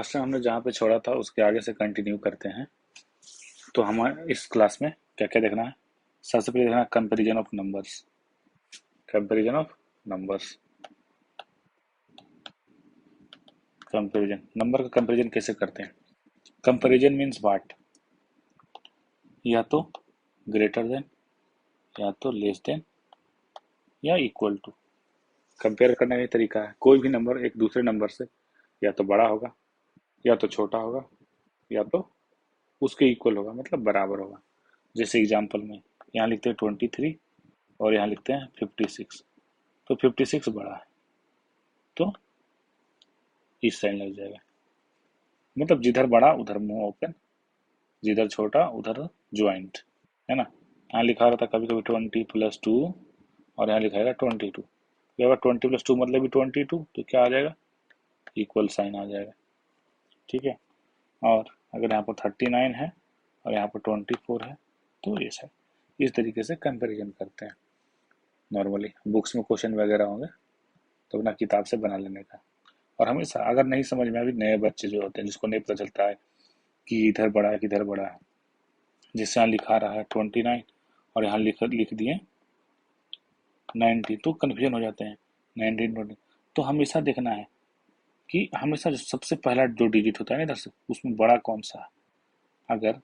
Last time हमने जहाँ पे छोड़ा था उसके आगे से कंटिन्यू करते हैं। तो हमारे इस क्लास में क्या क्या देखना है? सबसे पहले देखना है comparison of numbers. Comparison of numbers, comparison number का कंपैरिजन कैसे करते हैं? Comparison means what? या तो ग्रेटर देन, या तो लेस देन, या इक्वल टू। कंपेयर करने का ये तरीका है, कोई भी नंबर एक दूसरे नंबर से या तो बड़ा होगा, या तो छोटा होगा, या तो उसके इक्वल होगा, मतलब बराबर होगा। जैसे एग्जांपल में यहाँ लिखते हैं 23 और यहाँ लिखते हैं 56, तो 56 बड़ा है तो इस साइन लग जाएगा, मतलब जिधर बड़ा उधर मुंह ओपन, जिधर छोटा उधर ज्वाइंट, है ना। यहाँ लिखा रहता कभी कभी 20+2 और यहाँ लिखा है 22। तो अगर 20+2 मतलब भी 22, तो क्या आ जाएगा? इक्वल साइन आ जाएगा, ठीक है। और अगर यहाँ पर 39 है और यहाँ पर 24 है तो ये है। इस तरीके से कंपैरिजन करते हैं। नॉर्मली बुक्स में क्वेश्चन वगैरह होंगे तो अपना किताब से बना लेने का। और हमेशा अगर नहीं समझ में, अभी नए बच्चे जो होते हैं जिसको नहीं पता चलता है कि इधर बड़ा है किधर बड़ा है, जिससे यहाँ लिखा रहा है 29 और यहाँ लिख दिए 90, तो कन्फ्यूजन हो जाते हैं 19 20। तो हमेशा देखना है कि हमेशा जो सबसे पहला जो डिजिट होता है ना इधर से, उसमें बड़ा कौन सा है। अगर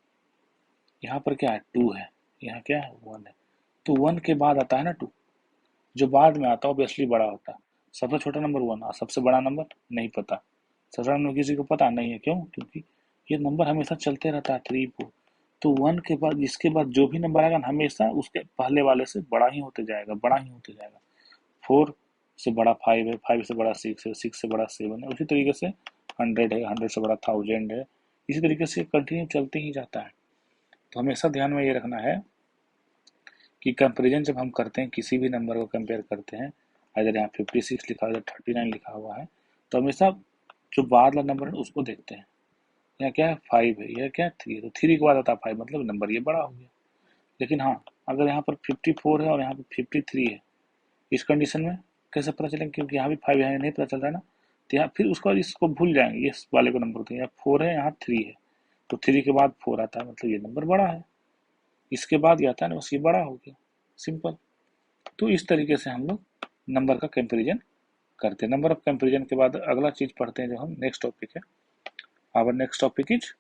यहाँ पर क्या है 2 है, यहाँ क्या है 1 है, तो 1 के बाद आता है ना 2, जो बाद में आता है ऑब्वियसली बड़ा होता है। सबसे छोटा नंबर 1 और सबसे बड़ा नंबर नहीं पता। सबसे बड़ा नंबर किसी को पता नहीं है, क्यों? क्योंकि ये नंबर हमेशा चलते रहता है 3 4। तो 1 के बाद इसके बाद जो भी नंबर आएगा हमेशा उसके पहले वाले से बड़ा ही होते जाएगा, बड़ा ही होते जाएगा। 4 से बड़ा 5 है, 5 से बड़ा 6 है, 6 से बड़ा 7 है, उसी तरीके से 100 है, 100 से बड़ा 1000 है। इसी तरीके से कंटिन्यू चलते ही जाता है। तो हमेशा ध्यान में ये रखना है कि कंपैरिजन जब हम करते हैं, किसी भी नंबर को कंपेयर करते हैं, अगर यहाँ 56 लिखा हुआ है, 39 लिखा हुआ है, तो हमेशा जो बाद वाला नंबर है उसको देखते हैं। यहाँ क्या है 5 है, यह क्या है 3 है, तो 3 के बाद आता है 5, मतलब नंबर ये बड़ा हो गया। लेकिन हाँ, अगर यहाँ पर 54 है और यहाँ पर 53 है, इस कंडीशन में कैसे पता चलेंगे? क्योंकि यहाँ भी 5 यहाँ नहीं पता चल रहा है ना, तो यहाँ फिर उसको इसको भूल जाएंगे, इस वाले को नंबर, तो यहाँ 4 है यहाँ 3 है, तो 3 के बाद 4 आता है, मतलब ये नंबर बड़ा है। इसके बाद ये आता है ना, बस ये बड़ा हो गया, सिंपल। तो इस तरीके से हम लोग नंबर का कंपैरिजन करते हैं। नंबर ऑफ कंपैरिजन के बाद अगला चीज पढ़ते हैं जो हम नेक्स्ट टॉपिक है। Our next topic is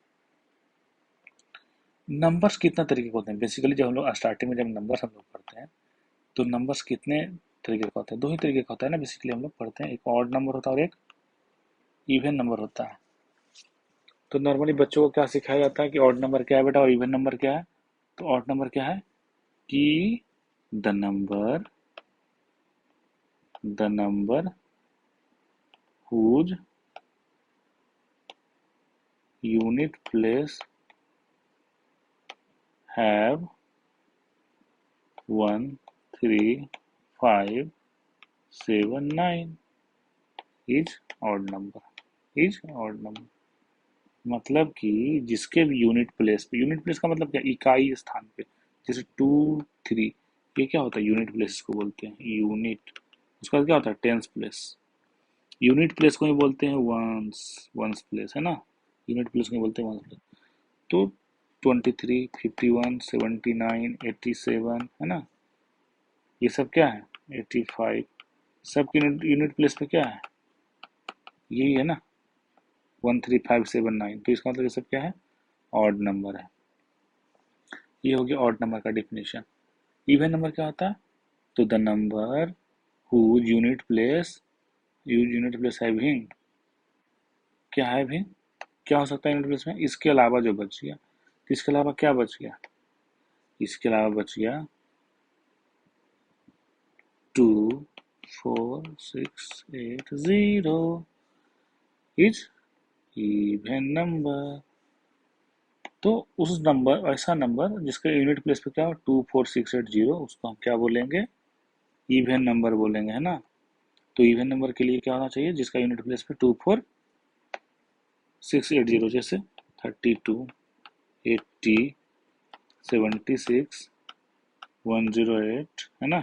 numbers कितना तरीके के होते हैं। बेसिकली जब हम लोग स्टार्टिंग में जब नंबर्स हम लोग पढ़ते हैं तो नंबर्स कितने तरीके का होता है? दो ही तरीके का होता है ना, बेसिकली हम लोग पढ़ते हैं, एक ऑड नंबर होता है और एक इवन नंबर होता है। तो नॉर्मली बच्चों को क्या सिखाया जाता है कि ऑड नंबर क्या है बेटा और इवन नंबर क्या है? तो ऑड नंबर क्या है कि the number whose unit place have 1 3 5 7 9 is odd number, is odd number। मतलब कि जिसके भी यूनिट प्लेस पे, यूनिट प्लेस का मतलब क्या, इकाई स्थान पे, जैसे 2 3, ये क्या होता है? यूनिट प्लेस को बोलते हैं यूनिट। उसका क्या होता है? Tens place. यूनिट प्लेस को ही बोलते हैं वंस, वंस प्लेस, है ना। यूनिट प्लेस को ही बोलते हैं वंस प्लेस। तो 23 51 79 87, है ना, ये सब क्या है 85, सब यूनिट प्लेस पे क्या है? यही है ना 13579। तो इसका मतलब ये सब क्या है? ऑड नंबर है। ये हो गया ऑड नंबर का डिफिनेशन। इवन नंबर क्या होता है? तो the number whose unit place having, क्या है भी, क्या हो सकता है यूनिट प्लेस में? इसके अलावा जो बच गया, तो इसके अलावा क्या बच गया? इसके अलावा बच गया 2 4 6 8 0 इज इवन नंबर। तो उस नंबर, ऐसा नंबर जिसका यूनिट प्लेस पे क्या हो 2 4 6 8 0, उसको हम क्या बोलेंगे? इवन नंबर बोलेंगे, है ना। तो इवन नंबर के लिए क्या होना चाहिए? जिसका यूनिट प्लेस पे 2 4 6 8 0, जैसे 32 80 76 108, है ना,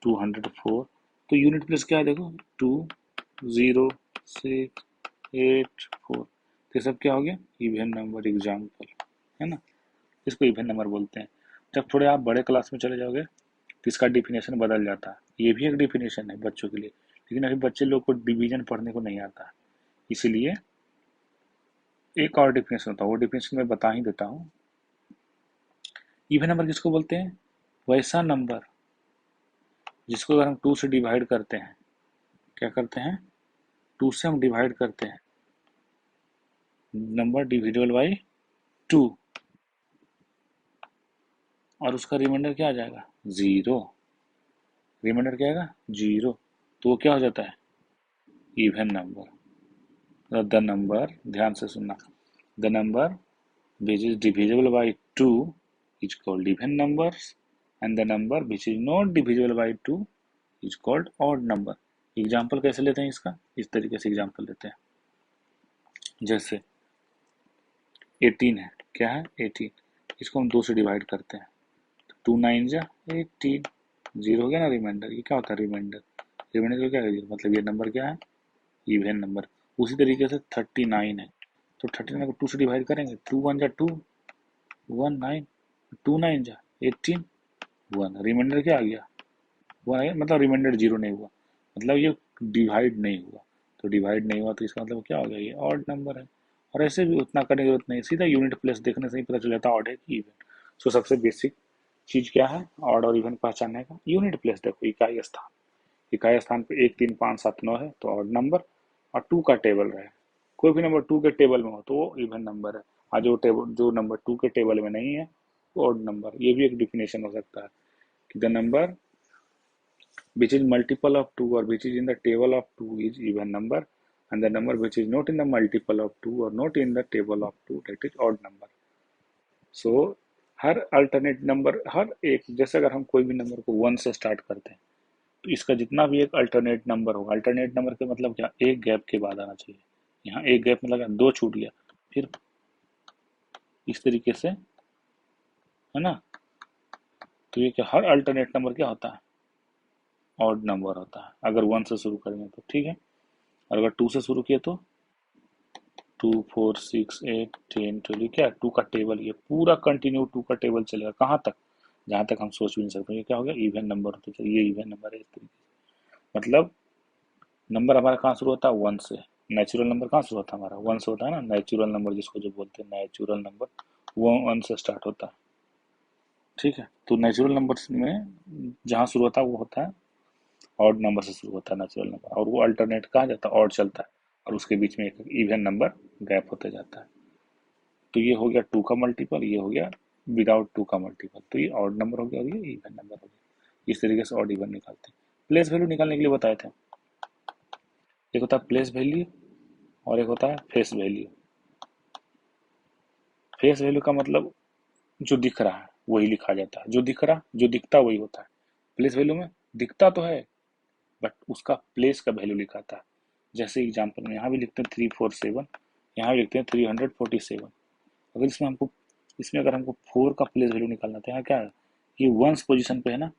204। तो यूनिट प्लेस क्या है देखो 2 0 6 8 4। तो ये सब क्या हो गया, इवन नंबर एग्जाम्पल, है ना। इसको इवन नंबर बोलते हैं। जब थोड़े आप बड़े क्लास में चले जाओगे तो इसका डिफिनेशन बदल जाता है। ये भी एक डिफिनेशन है बच्चों के लिए, लेकिन अभी बच्चे लोग को डिवीजन पढ़ने को नहीं आता है, इसीलिए एक और डिफिनेशन होता है, वो डिफिनेशन मैं बता ही देता हूँ। इवन नंबर किसको बोलते हैं, वैसा नंबर जिसको अगर हम 2 से डिवाइड करते हैं, क्या करते हैं, 2 से हम डिवाइड करते हैं, नंबर डिविजिबल बाई 2, और उसका रिमाइंडर क्या आ जाएगा, 0। रिमाइंडर क्या आएगा, 0। तो वो क्या हो जाता है, इवन नंबर। द नंबर, ध्यान से सुनना, the number which is divisible by 2 is called even numbers, and the number which is not divisible by 2 is called odd number। Example कैसे लेते हैं इसका, इस तरीके से एग्जाम्पल लेते हैं, जैसे 18 है, क्या है 18, इसको हम 2 से डिवाइड करते हैं, 2 9 जा 18, 0 हो गया ना रिमाइंडर। ये क्या होता है रिमाइंडर, रिमाइंडर का क्या है, मतलब ये नंबर क्या है, इवन नंबर। उसी तरीके से 39 है, तो 39 को 2 से डिवाइड करेंगे, 2 1 जा 2, 1 9, 2 9 जा 18, 1, रिमाइंडर क्या आ गया, 1 आ गया, मतलब रिमाइंडर 0 नहीं हुआ, मतलब ये डिवाइड नहीं हुआ। तो डिवाइड नहीं हुआ तो इसका मतलब क्या हो गया, ये ऑड नंबर है। और ऐसे भी उतना करने की जरूरत नहीं, सीधा यूनिट प्लेस देखने से ही पता चल जाता है ऑड है कि इवन। सो सबसे बेसिक चीज क्या है ऑड और इवन पहचानने का, यूनिट प्लेस देखो, इकाई स्थान। इकाई स्थान पे 1 3 5 7 9 है तो ऑड नंबर, और 2 का टेबल रहे, कोई भी नंबर 2 के टेबल में हो तो वो इवन नंबर है, और जो नंबर 2 के टेबल में नहीं है वो ऑड नंबर। ये भी एक डिफिनेशन हो सकता है कि the number which is multiple of 2 or which is in the table of 2 is even number, and the number which is not in the multiple of 2 or not in the table of 2, that is odd number। so हर alternate number, हर एक, जैसे अगर हम कोई भी number को 1 से स्टार्ट करते हैं तो इसका जितना भी एक अल्टरनेट नंबर होगा, अल्टरनेट नंबर का मतलब क्या, एक गैप के बाद आना चाहिए। यहाँ एक गैप में लगा, 2 छूट गया, फिर इस तरीके से, है ना। तो ये क्या, हर अल्टरनेट नंबर क्या होता है, ऑड नंबर होता है, अगर 1 से शुरू करेंगे तो, ठीक है। और अगर 2 से शुरू किए तो 2 4 6 8 10 12, क्या 2 का टेबल, ये पूरा कंटिन्यू 2 का टेबल चलेगा, कहाँ तक, जहाँ तक हम सोच भी नहीं सकते। ये क्या हो गया, इवन नंबर होते चलिए, ये इवन नंबर है इस तरीके से। मतलब नंबर हमारा कहाँ शुरू होता है, 1 से। नेचुरल नंबर कहाँ शुरू होता है हमारा, 1 से होता है ना, नेचुरल नंबर जिसको जो बोलते हैं नेचुरल नंबर, वो 1 से स्टार्ट होता है, ठीक है। तो नेचुरल नंबर में जहाँ शुरू होता है वो होता है ऑड नंबर से शुरू होता है नेचुरल नंबर, और वो अल्टरनेट कहाँ जाता है, ऑड चलता है, और उसके बीच में एक इवन नंबर गैप होते जाता है। तो ये हो गया 2 का मल्टीपल, ये हो गया विदाउट 2 का मल्टीपल, तो ये ऑड नंबर हो गया और ये इवन नंबर हो गया। इस तरीके से ऑड इवन निकालते हैं। प्लेस वैल्यू निकालने के लिए बताए थे, एक होता है प्लेस वैल्यू और एक होता है फेस वैल्यू। फेस वैल्यू का मतलब जो दिख रहा है वही लिखा जाता है, जो दिख रहा, जो दिखता वही होता है। प्लेस वैल्यू में दिखता तो है बट उसका प्लेस का वैल्यू लिखाता है। जैसे एग्जांपल में यहाँ भी लिखते हैं 347, यहाँ भी लिखते हैं 347। अगर इसमें अगर हमको 4 का प्लेस वैल्यू निकालना था, यहाँ क्या है, ये 1 पोजीशन पे है ना,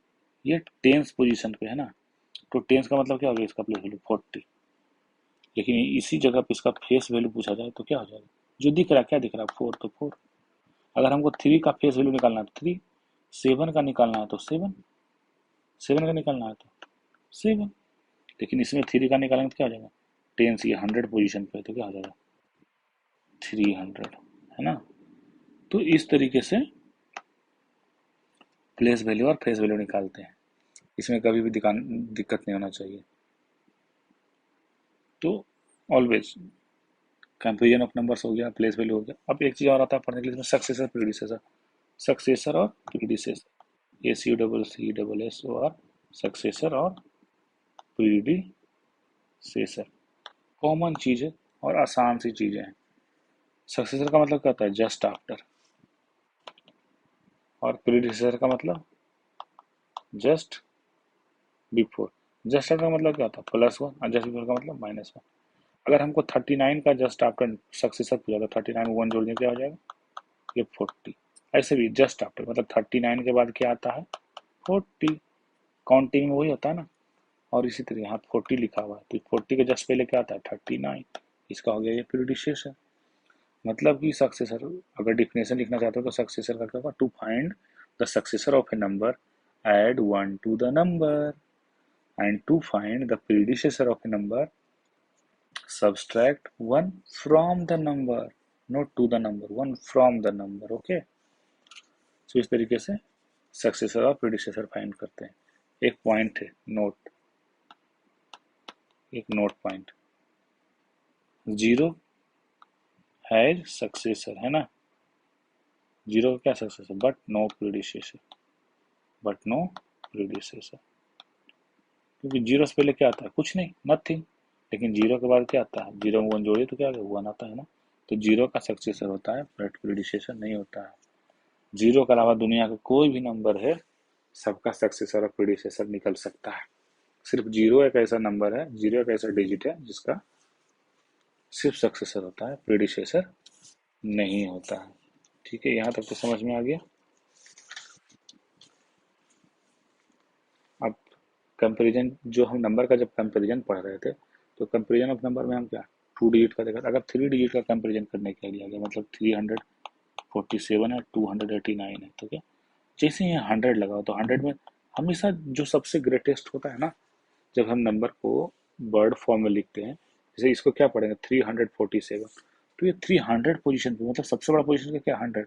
ये 10 पोजीशन पे है ना, तो 10 का मतलब क्या हो गया, इसका प्लेस वैल्यू 40। लेकिन इसी जगह पे इसका फेस वैल्यू पूछा जाए तो क्या हो जाएगा, जो दिख रहा है, क्या दिख रहा है, 4, तो 4। अगर हमको 3 का फेस वैल्यू निकालना है तो 3, 7 का निकालना है तो 7, 7 का निकालना है तो 7। लेकिन इसमें 3 का निकालेंगे तो क्या हो जाएगा, 10 से 100 पोजीशन पे, तो क्या हो जाएगा 300, है ना। तो इस तरीके से प्लेस वैल्यू और फेस वैल्यू निकालते हैं, इसमें कभी भी दिक्कत नहीं होना चाहिए। तो ऑलवेज कंपेरिजन ऑफ नंबर्स हो गया, प्लेस वैल्यू हो गया। अब एक चीज और आता है पढ़ने के लिए, सक्सेसर प्रीडिसेसर। सक्सेसर और प्रीडिसेसर, ACCCSSOR, सक्सेसर और प्रीडिसेसर कॉमन चीज है और आसान सी चीजें हैं। सक्सेसर का मतलब क्या होता है, जस्ट आफ्टर, और प्रीडिसेसर का मतलब जस्ट बिफोर। जस्ट आफ्टर का मतलब क्या होता है, +1, और जस्ट बिफोर का मतलब -1। अगर हमको 39 का जस्ट आफ्टर सक्सेसर पूछा तो 39 में 1 जोड़ने क्या हो जाएगा, ये 40। ऐसे भी जस्ट आफ्टर मतलब 39 के बाद क्या आता है, 40। काउंटिंग में वही होता है ना। और इसी तरह यहाँ 40 लिखा हुआ है तो 40 के जस्ट पहले क्या आता है, 39। इसका हो गया ये प्रीडिसेसर। मतलब कि सक्सेसर, अगर डिफिनेशन लिखना चाहते हो तो सक्सेसर का क्या होगा, to find the successor of a number add one to the number, and to find the predecessor of a number subtract one from the number, not to the number, one from the number। Okay, तो इस तरीके से successor और predecessor find करते हैं। एक point है note, एक note point, zero has successor है ना, जीरो का क्या successor, but no predecessor, but no predecessor, क्योंकि जीरो से पहले क्या आता है, कुछ नहीं, नथिंग। लेकिन जीरो के बाद क्या आता है, जीरो में वन जोड़िए तो क्या वन आता है ना, तो जीरो का सक्सेसर होता है बट प्रीडिसेसर नहीं होता है। जीरो के अलावा दुनिया का कोई भी नंबर है, सबका सक्सेसर और प्रीडिसेसर निकल सकता है। सिर्फ जीरो एक ऐसा नंबर है, जीरो एक ऐसा डिजिट है जिसका सिर्फ सक्सेसर होता है, प्रीडिसेसर नहीं होता है। ठीक है, यहाँ तक तो समझ में आ गया। अब कंपैरिजन, जो हम नंबर का जब कंपैरिजन पढ़ रहे थे तो कंपैरिजन ऑफ नंबर में हम क्या टू डिजिट का देखा, अगर थ्री डिजिट का कंपैरिजन करने के लिए गया, मतलब 347 है, 289 है, तो क्या जैसे ही 100 लगाओ तो 100 में हमेशा जो सबसे ग्रेटेस्ट होता है ना, जब हम नंबर को वर्ड फॉर्म में लिखते हैं, जैसे इसको क्या पढ़ेंगे 347, तो ये 300 पोजीशन पे, मतलब सबसे बड़ा पोजीशन का क्या 100,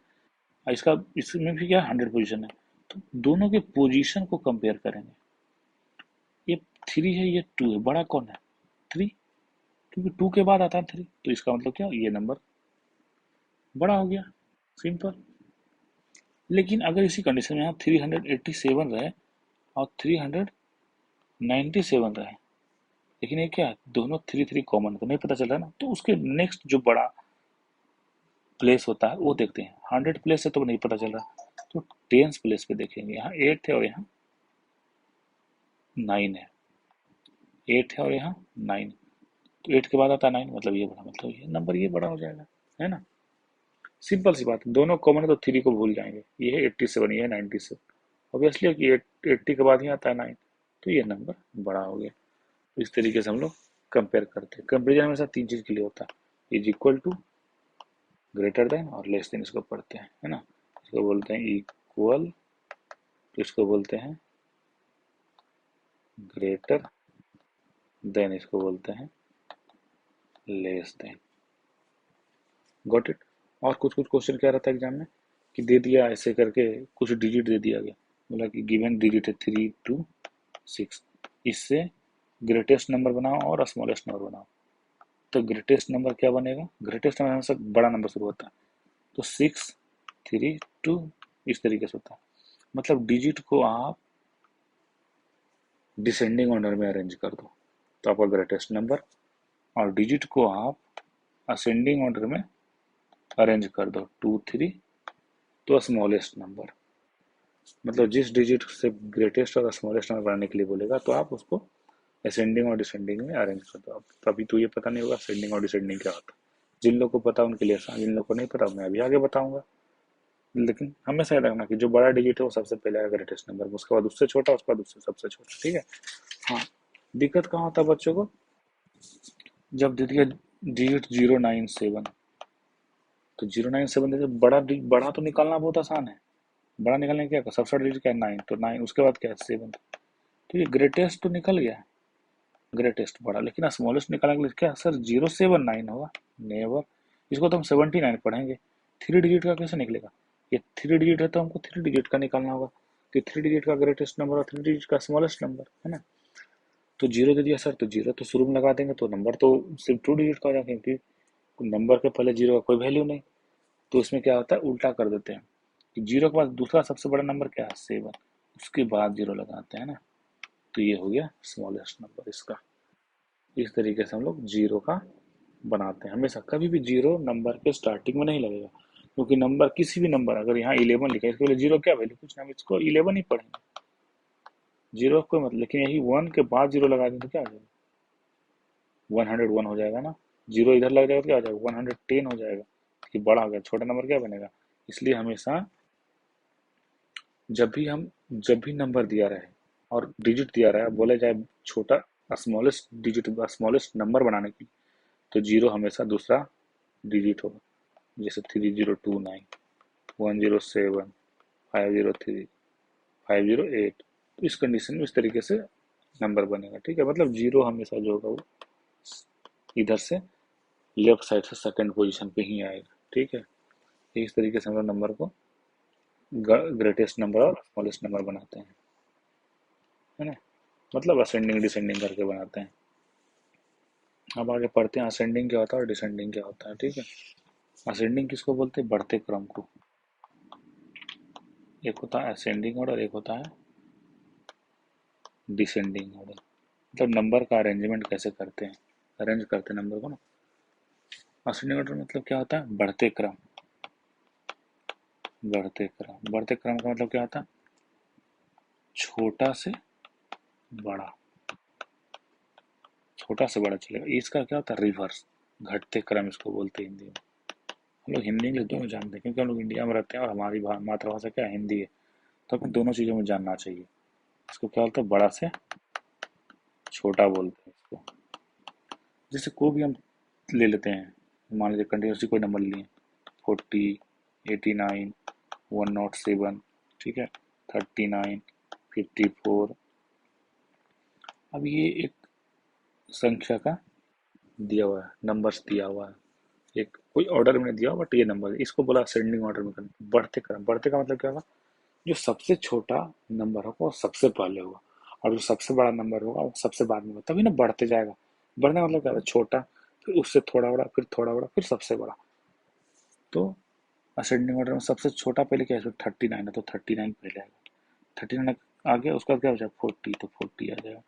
इसका इसमें भी क्या 100 पोजीशन है, तो दोनों के पोजीशन को कंपेयर करेंगे। ये थ्री है, ये टू है, बड़ा कौन है थ्री, क्योंकि टू के बाद आता है थ्री, तो इसका मतलब क्या, ये नंबर बड़ा हो गया, सिंपल। लेकिन अगर इसी कंडीशन में यहाँ 387 रहे और 397 रहे, लेकिन ये क्या है, दोनों थ्री थ्री कॉमन तो नहीं पता चल रहा ना, तो उसके नेक्स्ट जो बड़ा प्लेस होता है वो देखते हैं। 100 प्लेस है तो नहीं पता चल रहा, तो टेंस प्लेस पे देखेंगे, यहाँ 8 है और यहाँ 9 है, 8 है और यहाँ 9, तो 8 के बाद आता है 9, मतलब ये बड़ा, मतलब ये नंबर ये बड़ा हो जाएगा, है ना। सिंपल सी बात है, दोनों कॉमन है तो थ्री को भूल जाएंगे, ये है 87, ये है 97, ऑब्वियसली कि 80 के बाद ही आता है 9, तो ये नंबर बड़ा हो गया। तो इस तरीके से हम लोग कंपेयर करते हैं। कंपेरिजन हमेशा तीन चीज के लिए होता है, is equal to, greater than और लेस देन, इसको पढ़ते हैं, है ना। इसको बोलते हैं इक्वल, तो इसको बोलते हैं ग्रेटर देन, इसको बोलते हैं लेस देन। Got it. और कुछ कुछ क्वेश्चन क्या रहता है एग्जाम में, कि दे दिया ऐसे करके कुछ डिजिट दे दिया गया, बोला कि गिवन डिजिट है 3 2 6, इससे ग्रेटेस्ट नंबर बनाओ और स्मॉलेस्ट नंबर बनाओ। तो ग्रेटेस्ट नंबर क्या बनेगा, ग्रेटेस्ट नंबर हमेशा बड़ा नंबर शुरू होता है, तो 6 3 2 इस तरीके से होता है। मतलब डिजिट को आप डिसेंडिंग ऑर्डर में अरेंज कर दो तो आपका ग्रेटेस्ट नंबर, और डिजिट को आप असेंडिंग ऑर्डर में अरेंज कर दो 2 3, तो स्मॉलेस्ट नंबर। मतलब जिस डिजिट से ग्रेटेस्ट और स्मॉलेस्ट नंबर बनाने के लिए बोलेगा तो आप उसको असेंडिंग और डिसेंडिंग में अरेंज कर दो। अब अभी तो ये पता नहीं होगा असेंडिंग और डिसेंडिंग क्या होता है, जिन लोगों को पता उनके लिए आसान, जिन लोगों को नहीं पता मैं अभी आगे बताऊंगा। लेकिन हमेशा याद रखना कि जो बड़ा डिजिट है वो सबसे पहले आएगा ग्रेटेस्ट नंबर, उसके बाद उससे छोटा, उसके बाद उससे सबसे छोटा, ठीक है। हाँ, दिक्कत कहाँ होता है बच्चों को, जब दे दिया डिजिट 097, तो 097 देते बड़ा तो निकालना बहुत आसान है, बड़ा निकालने का क्या, सबसे बड़ा डिजिट क्या है 9, तो 9 उसके बाद क्या है 7, तो ये ग्रेटेस्ट तो निकल गया, ग्रेटेस्ट बड़ा, लेकिन स्मॉलेस्ट निकालने के लिए क्या सर 079 होगा, नेवर, इसको तो हम 79 पढ़ेंगे। थ्री डिजिट का कैसे निकलेगा, ये थ्री डिजिट है तो हमको थ्री डिजिट का निकालना होगा, कि थ्री डिजिट का ग्रेटेस्ट नंबर और थ्री डिजिट का स्मॉलेस्ट नंबर, है ना। तो जीरो दे दिया सर, तो जीरो तो शुरू में लगा देंगे तो नंबर तो सिर्फ टू डिजिट का हो जाएगा, क्योंकि नंबर के पहले जीरो का कोई वैल्यू नहीं। तो इसमें क्या होता है उल्टा कर देते हैं, कि जीरो के बाद दूसरा सबसे बड़ा नंबर क्या है 7, उसके बाद जीरो लगाते हैं ना, तो ये हो गया स्मॉलेस्ट नंबर इसका। इस तरीके से हम लोग जीरो का बनाते हैं। हमेशा कभी भी जीरो नंबर के स्टार्टिंग में नहीं लगेगा, क्योंकि नंबर किसी भी नंबर, अगर यहाँ 11 लिखा है इसके लिए जीरो क्या वैल्यू, कुछ ना, हम इसको 11 ही पढ़ेंगे, जीरो कोई मतलब, लेकिन यही वन के बाद जीरो लगा दें तो क्या हो जाएगा 101 हो जाएगा ना, जीरो इधर लग जाएगा तो क्या हो जाएगा 110 हो जाएगा, कि बड़ा हो गया, छोटा नंबर क्या बनेगा। इसलिए हमेशा जब भी नंबर दिया रहे और डिजिट दिया रहे, बोले जाए छोटा, स्मॉलेस्ट डिजिट, स्मॉलेस्ट नंबर बनाने के लिए, तो 0 हमेशा दूसरा डिजिट होगा, जैसे 3029, 107, 503, 508। तो इस कंडीशन में इस तरीके से नंबर बनेगा, ठीक है। मतलब 0 हमेशा जो होगा वो इधर से लेफ्ट साइड से सेकंड पोजीशन पे ही आएगा, ठीक है। इस तरीके से हम लोग नंबर को ग्रेटेस्ट नंबर और स्मॉलेस्ट नंबर बनाते हैं, है ना। मतलब असेंडिंग डिसेंडिंग करके बनाते हैं। अब आगे पढ़ते हैं असेंडिंग क्या होता है और डिसेंडिंग क्या होता है, ठीक है। असेंडिंग किसको बोलते हैं? बढ़ते क्रम को। एक होता है असेंडिंग ऑर्डर, एक होता है डिसेंडिंग ऑर्डर। मतलब नंबर का अरेंजमेंट कैसे करते हैं, अरेंज करते हैं नंबर को ना। असेंडिंग ऑर्डर मतलब क्या होता है? बढ़ते क्रम। बढ़ते क्रम, बढ़ते क्रम का मतलब क्या होता है? छोटा से बड़ा, छोटा से बड़ा चलेगा। इसका क्या होता है? रिवर्स, घटते क्रम इसको बोलते हैं हिंदी में। हम लोग हिंदी इंग्लिश दोनों जानते हैं क्योंकि हम लोग इंडिया में रहते हैं और हमारी मातृभाषा क्या है? हिंदी है। तो हमें दोनों चीज़ों में जानना चाहिए। इसको क्या बोलते हैं? बड़ा से छोटा बोलते हैं इसको। जैसे कोई भी हम ले लेते हैं, मान लीजिए कंटिन्यूसली कोई नंबर लिए, 40, 89, 107, ठीक है, 39, 54। अब ये एक संख्या का दिया हुआ है, नंबर्स दिया हुआ है, एक कोई ऑर्डर में दिया हुआ, बट ये नंबर है, इसको बोला असेंडिंग ऑर्डर में करना। बढ़ते क्रम, बढ़ते का मतलब क्या होगा? जो सबसे छोटा नंबर होगा वो सबसे पहले होगा, और जो सबसे बड़ा नंबर होगा वो सबसे बाद में होगा, तभी ना बढ़ते जाएगा। बढ़ने का मतलब क्या होता है? छोटा, फिर उससे थोड़ा बड़ा, फिर थोड़ा बड़ा, फिर सबसे बड़ा। तो असेंडिंग ऑर्डर में सबसे छोटा पहले क्या है? 39 है तो 39 पहले आएगा। 39 आ गया, उसका क्या हो जाएगा? 40, तो 40 आ जाएगा।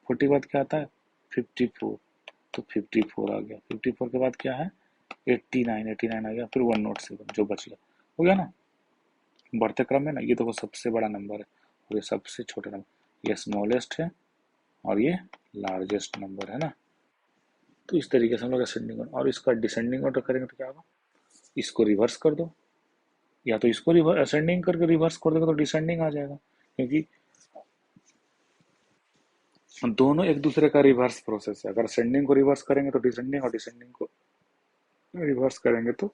40 के बाद क्या आता है? 54, तो 54 आ गया। 54 के बाद क्या है? 89, 89 आ गया, फिर 107 जो बच गया, हो गया ना। बढ़ते क्रम में ना, ये देखो सबसे बड़ा नंबर है और ये सबसे छोटा नंबर, ये स्मॉलेस्ट है और ये लार्जेस्ट नंबर है ना। तो इस तरीके से हम लोग असेंडिंग ऑर्डर, और इसका डिसेंडिंग ऑर्डर करेंगे तो क्या होगा? इसको रिवर्स कर दो, या तो इसको रिवर्स असेंडिंग करके रिवर्स कर दोगे तो डिसेंडिंग आ जाएगा, क्योंकि दोनों एक दूसरे का रिवर्स प्रोसेस है। अगर असेंडिंग को रिवर्स करेंगे तो डिसेंडिंग, और डिसेंडिंग को रिवर्स करेंगे तो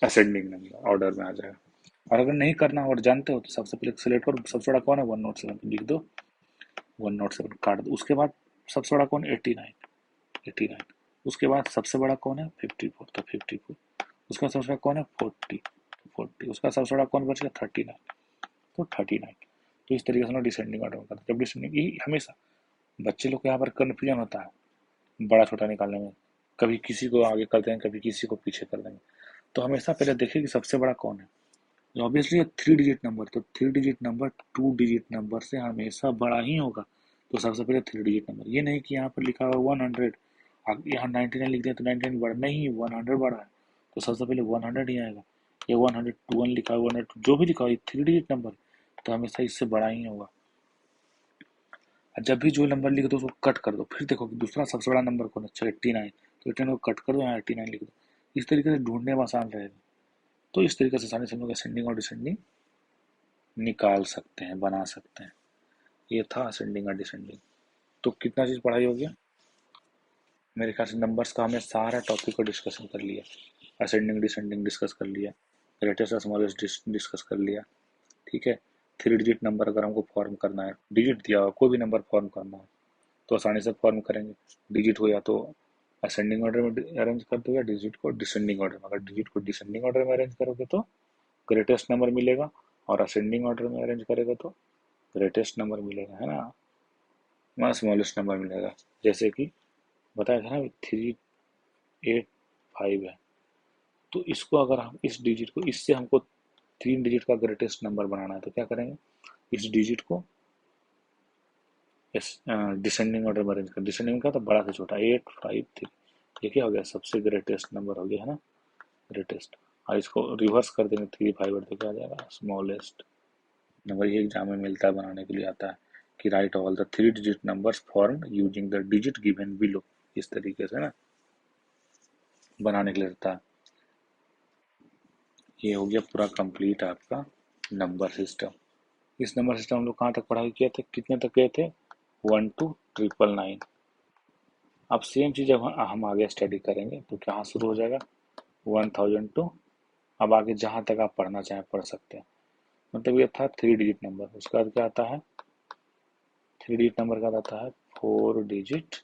असेंडिंग नंबर ऑर्डर में आ जाएगा। और अगर नहीं करना और जानते हो तो सबसे पहले सिलेक्ट करो, सबसे बड़ा कौन है? 107, लिख दो 107, काट दो। उसके बाद सबसे बड़ा कौन? 89, 89। उसके बाद सबसे बड़ा कौन है? 54, तो 54। उसका सबसे बड़ा कौन है? 40, 40। उसका सबसे बड़ा कौन बच गया? 39, तो 39। तो इस तरीके से हम डिसेंडिंग ऑर्डर करते हैं। जब डिसेंडिंग, ये हमेशा बच्चे लोग को यहाँ पर कन्फ्यूजन होता है बड़ा छोटा निकालने में, कभी किसी को आगे कर देंगे, कभी किसी को पीछे कर देंगे। तो हमेशा पहले देखिए कि सबसे बड़ा कौन है। ऑब्वियसली 3 डिजिट नंबर, तो 3 डिजिट नंबर 2 डिजिट नंबर से हमेशा बड़ा ही होगा। तो सबसे पहले 3 डिजिट नंबर, ये नहीं कि यहाँ पर लिखा हुआ 100, यहाँ 99 लिख दिया तो 99 बड़ा नहीं, 100 बड़ा है, तो सबसे पहले 100 ही आएगा। या 101 लिखा हुआ, 102, जो भी लिखा हुआ 3 डिजिट नंबर, तो हमेशा इससे बड़ा ही होगा। और जब भी जो नंबर लिख दो उसको कट कर दो, फिर देखो कि दूसरा सबसे बड़ा नंबर कौन है? अच्छा 89, तो 89 को कट कर दो, यहाँ 89 लिख दो। इस तरीके से ढूंढने में आसान रहेगा। तो इस तरीके से आसानी से हम लोग असेंडिंग और डिसेंडिंग निकाल सकते हैं, बना सकते हैं। ये था असेंडिंग और डिसेंडिंग। तो कितना चीज़ पढ़ाई हो गया? मेरे ख्याल से नंबर्स का हमने सारा टॉपिक को डिस्कशन कर लिया। असेंडिंग डिसेंडिंग डिस्कस कर लिया, ग्रेटेस्ट और स्मॉलेस्ट डिस्कस कर लिया, ठीक है। 3 डिजिट नंबर अगर हमको फॉर्म करना है, डिजिट दिया हुआ कोई भी नंबर फॉर्म करना है तो आसानी से फॉर्म करेंगे। डिजिट हो या तो असेंडिंग ऑर्डर में अरेंज कर दो, या डिजिट को डिसेंडिंग ऑर्डर में। अगर डिजिट को डिसेंडिंग ऑर्डर में अरेंज करोगे तो ग्रेटेस्ट नंबर मिलेगा, और असेंडिंग ऑर्डर में अरेंज करेगा तो ग्रेटेस्ट नंबर मिलेगा, है ना, वहाँ स्मॉलेस्ट नंबर मिलेगा। जैसे कि बताया था ना 385 है, तो इसको अगर हम इस डिजिट को, इससे हमको 3 डिजिट का ग्रेटेस्ट नंबर बनाना है तो क्या करेंगे? इस डिजिट को डिसेंडिंग ऑर्डर में अरेंज कर, डिसेंडिंग का तो बड़ा से छोटा 853, ये क्या हो गया? सबसे ग्रेटेस्ट नंबर हो गया, है ना, ग्रेटेस्ट। और इसको रिवर्स कर देंगे 358, तो क्या आ जाएगा? Smallest number. ये एग्जाम में मिलता है, बनाने के लिए आता है कि right all the 3 digit numbers form using the digit given below. इस तरीके से ना बनाने के लिए रहता है। ये हो गया पूरा कंप्लीट आपका नंबर सिस्टम। इस नंबर सिस्टम हम लोग कहाँ तक पढ़ाई किए थे, कितने तक गए थे? 1 to 999। अब सेम चीज़ जब हम आगे स्टडी करेंगे तो कहाँ शुरू हो जाएगा 1000 टू, अब आगे जहाँ तक आप पढ़ना चाहें पढ़ सकते हैं। मतलब ये था 3 डिजिट नंबर। उसका क्या आता है 3 डिजिट नंबर का आता है 4 डिजिट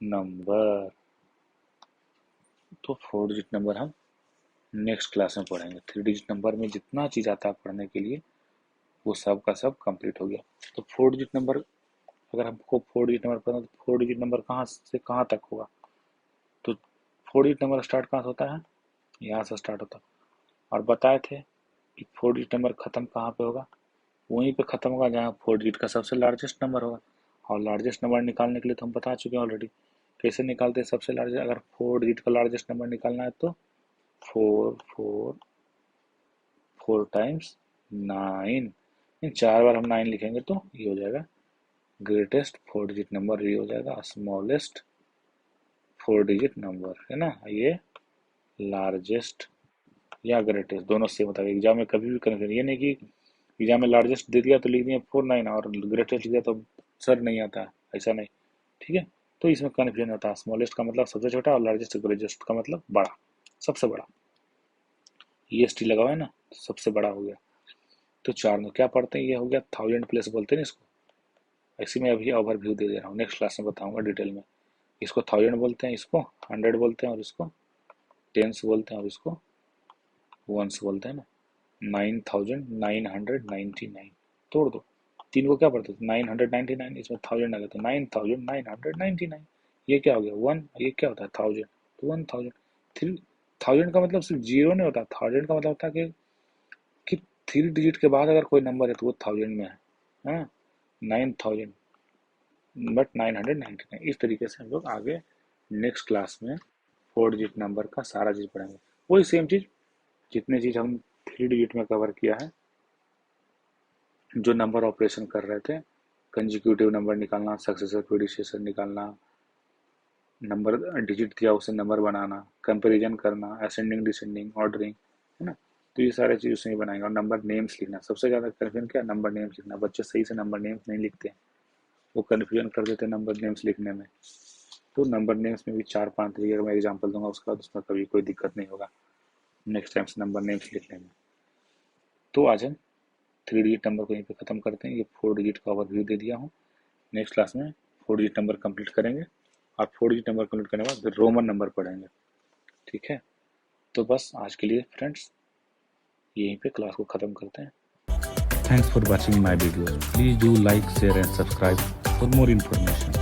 नंबर। तो 4 डिजिट नंबर हम नेक्स्ट क्लास में पढ़ेंगे। 3 डिजिट नंबर में जितना चीज़ आता है पढ़ने के लिए वो सब का सब कंप्लीट हो गया। तो 4 डिजिट नंबर अगर हमको 4 डिजिट नंबर पढ़ना तो 4 डिजिट नंबर कहाँ से कहाँ तक होगा, तो 4 डिजिट नंबर स्टार्ट कहाँ से होता है, यहाँ से स्टार्ट होता है। और बताए थे कि 4 डिजिट नंबर खत्म कहाँ पे होगा, वहीं पे खत्म होगा जहाँ 4 डिजिट का सबसे लार्जेस्ट नंबर होगा। और लार्जेस्ट नंबर निकालने के लिए तो हम बता चुके हैं ऑलरेडी कैसे निकालते हैं सबसे लार्जेस्ट। अगर 4 डिजिट का लार्जेस्ट नंबर निकालना है तो 4 टाइम्स 9, इन 4 बार हम 9 लिखेंगे तो ये हो जाएगा ग्रेटेस्ट 4 डिजिट नंबर, ये हो जाएगा स्मॉलेस्ट 4 डिजिट नंबर, है ना। ये लार्जेस्ट या ग्रेटेस्ट दोनों सेम होता है। एग्जाम में कभी भी कन्फ्यूजन ये नहीं कि एग्जाम में लार्जेस्ट दे दिया तो लिख दिया 49 और ग्रेटेस्ट लिख दिया तो सर नहीं आता है, ऐसा नहीं, ठीक है। तो इसमें कन्फ्यूजन होता है। स्मॉलेस्ट का मतलब सबसे छोटा और लार्जेस्ट ग्रेटेस्ट का मतलब बड़ा, सबसे बड़ा। EST लगा हुआ है ना, तो सबसे बड़ा हो गया। तो 4 में क्या पढ़ते हैं, ये हो गया 1000 प्लेस बोलते हैं इसको। ऐसे में अभी ओवरव्यू दे दे रहा हूँ, नेक्स्ट क्लास में बताऊंगा डिटेल में। इसको 1000 बोलते हैं, इसको 100 बोलते हैं, और इसको टेंस बोलते हैं, और इसको वंस बोलते हैं ना। 9999 तोड़ दो, 3 को क्या पढ़ते थे 999, इसमें 1000 आ गया तो 9999। ये क्या हो गया 1, ये क्या होता है 1000, तो 1000। 1000 का मतलब सिर्फ जीरो नहीं होता, 1000 का मतलब होता है कि 3 डिजिट के बाद अगर कोई नंबर है तो वो 1000 में है, हाँ 9000 बट 999। इस तरीके से हम लोग आगे नेक्स्ट क्लास में 4 डिजिट नंबर का सारा चीज़ पढ़ेंगे। वही सेम चीज़ जितने चीज़ हम 3 डिजिट में कवर किया है, जो नंबर ऑपरेशन कर रहे थे, कंजिक्यूटिव नंबर निकालना, सक्सेसर प्रीडिसेसर निकालना, नंबर डिजिट दिया उसे नंबर बनाना, कंपैरिजन करना, असेंडिंग डिसेंडिंग ऑर्डरिंग, है ना। तो ये सारे चीज़ उसमें बनाएंगे। और नंबर नेम्स लिखना, सबसे ज़्यादा कन्फ्यूजन क्या, नंबर नेम्स लिखना। बच्चे सही से नंबर नेम्स नहीं लिखते हैं, वो कन्फ्यूजन कर देते हैं नंबर नेम्स लिखने में। तो नंबर नेम्स में भी 4-5 तरीके का मैं एग्जाम्पल दूंगा, उसका उसमें कभी कोई दिक्कत नहीं होगा नेक्स्ट टाइम से नंबर नेम्स लिखने में। तो आज हम 3 डिजिट नंबर को यहीं पे ख़त्म करते हैं। ये 4 डिजिट का ओवरव्यू दे दिया हूँ। नेक्स्ट क्लास में 4 डिजिट नंबर कंप्लीट करेंगे, और 4 डिजिट नंबर कंप्लीट करने के बाद फिर रोमन नंबर पढ़ेंगे, ठीक है। तो बस आज के लिए फ्रेंड्स यहीं पे क्लास को ख़त्म करते हैं। Thanks for watching my videos. Please do like, share and subscribe for more information.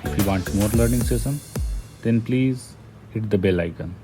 If you want more learning session, then please hit the bell icon.